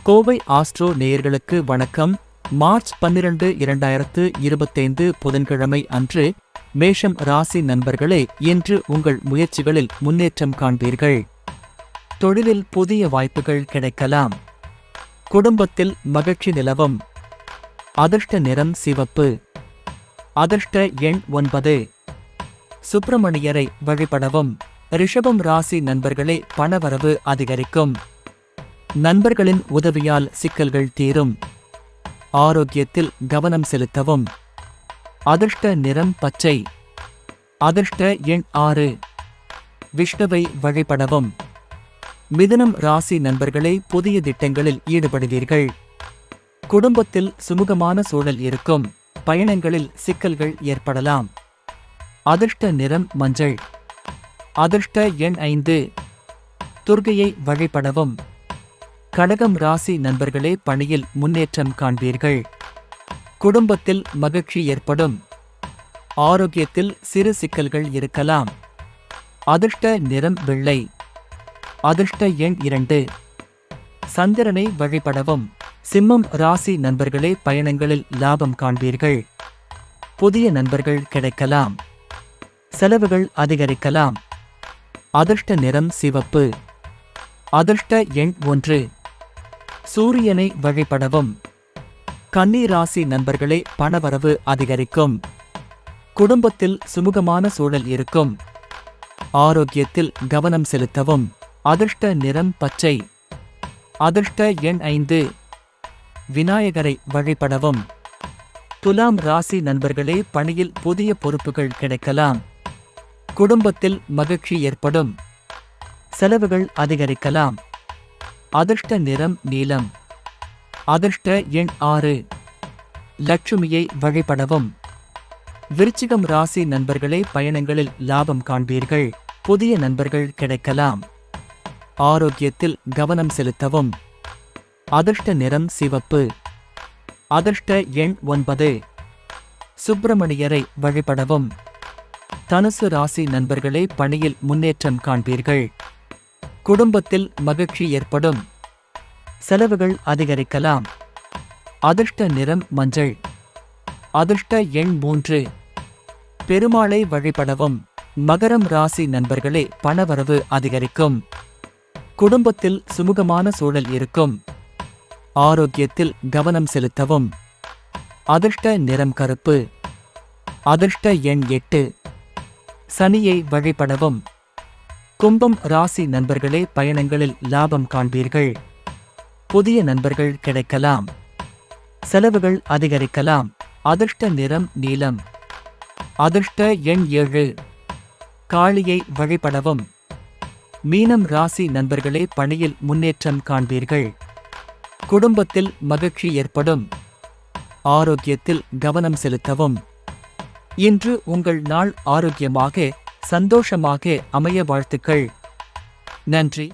Kovai astro நேயர்களுக்கு வணக்கம். March 12, 2025 புதன்கிழமை அன்று மேஷம் ராசி நண்பர்களே, இன்று உங்கள் முயற்சிகளில் முன்னேற்றம் காண்பீர்கள். தொழிலில் புதிய வாய்ப்புகள் கிடைக்கலாம். குடும்பத்தில் மகிழ்ச்சி நிலவும். அதிர்ஷ்ட நிறம் சிவப்பு. அதிர்ஷ்ட எண் 9. சுப்பிரமணியரை வழிபடவும். ரிஷபம் ராசி நண்பர்களே, பணவரவு அதிகரிக்கும். நண்பர்களின் உதவியால் சிக்கல்கள் தீரும். ஆரோக்கியத்தில் கவனம் செலுத்தவும். அதிர்ஷ்ட நிறம் பச்சை. அதிர்ஷ்ட எண் 6. விஷ்ணுவை வழிபடவும். மிதுனம் ராசி நண்பர்களே, புதிய திட்டங்களில் ஈடுபடுவீர்கள். குடும்பத்தில் சுமூகமான சூழல் இருக்கும். பயணங்களில் சிக்கல்கள் ஏற்படலாம். அதிர்ஷ்ட நிறம் மஞ்சள். அதிர்ஷ்ட எண் 5. துர்க்கையை வழிபடவும். கடகம் ராசி நண்பர்களே, பணியில் முன்னேற்றம் காண்பீர்கள். குடும்பத்தில் மகிழ்ச்சி ஏற்படும். ஆரோக்கியத்தில் சிறு சிக்கல்கள் இருக்கலாம். அதிர்ஷ்ட நிறம் வெள்ளை. அதிர்ஷ்ட எண் 2. சந்திரனை வழிபடவும். சிம்மம் ராசி நண்பர்களே, பயணங்களில் லாபம் காண்பீர்கள். புதிய நண்பர்கள் கிடைக்கலாம். செலவுகள் அதிகரிக்கலாம். அதிர்ஷ்ட நிறம் சிவப்பு. அதிர்ஷ்ட எண் 1. சூரியனை வழிபடவும். கன்னி ராசி நண்பர்களே, பணவரவு அதிகரிக்கும். குடும்பத்தில் சுமூகமான சூழல் இருக்கும். ஆரோக்கியத்தில் கவனம் செலுத்தவும். அதிர்ஷ்ட நிறம் பச்சை. அதிர்ஷ்ட எண் 5. விநாயகரை வழிபடவும். துலாம் ராசி நண்பர்களே, பணியில் புதிய பொறுப்புகள் கிடைக்கலாம். குடும்பத்தில் மகிழ்ச்சி ஏற்படும். செலவுகள் அதிகரிக்கலாம். அதிர்ஷ்ட நிறம் நீலம். அதிர்ஷ்ட எண் 6. லட்சுமியை வழிபடவும். விருச்சிகம் ராசி நண்பர்களே, பயணங்களில் லாபம் காண்பீர்கள். புதிய நண்பர்கள் கிடைக்கலாம். ஆரோக்கியத்தில் கவனம் செலுத்தவும். அதிர்ஷ்ட நிறம் சிவப்பு. அதிர்ஷ்ட எண் 9. சுப்பிரமணியரை வழிபடவும். தனுசு ராசி நண்பர்களே, பணியில் முன்னேற்றம் காண்பீர்கள். குடும்பத்தில் மகிழ்ச்சி ஏற்படும். செலவுகள் அதிகரிக்கலாம். அதிர்ஷ்ட நிறம் மஞ்சள். அதிர்ஷ்ட எண் 3. பெருமாளை வழிபடவும். மகரம் ராசி நண்பர்களே, பணவரவு அதிகரிக்கும். குடும்பத்தில் சுமூகமான சூழல் இருக்கும். ஆரோக்கியத்தில் கவனம் செலுத்தவும். அதிர்ஷ்ட நிறம் கருப்பு. அதிர்ஷ்ட எண் 8. சனியை வழிபடவும். கும்பம் ராசி நண்பர்களே, பயணங்களில் லாபம் காண்பீர்கள். புதிய நண்பர்கள் கிடைக்கலாம். செலவுகள் அதிகரிக்கலாம். அதிர்ஷ்ட நிறம் நீலம். அதிர்ஷ்ட எண் 7. காளியை வழிபடவும். மீனம் ராசி நண்பர்களே, பணியில் முன்னேற்றம் காண்பீர்கள். குடும்பத்தில் மகிழ்ச்சி ஏற்படும். ஆரோக்கியத்தில் கவனம் செலுத்தவும். இன்று உங்கள் நாள் ஆரோக்கியமாக, சந்தோஷமாக அமைய வாழ்த்துக்கள். நன்றி.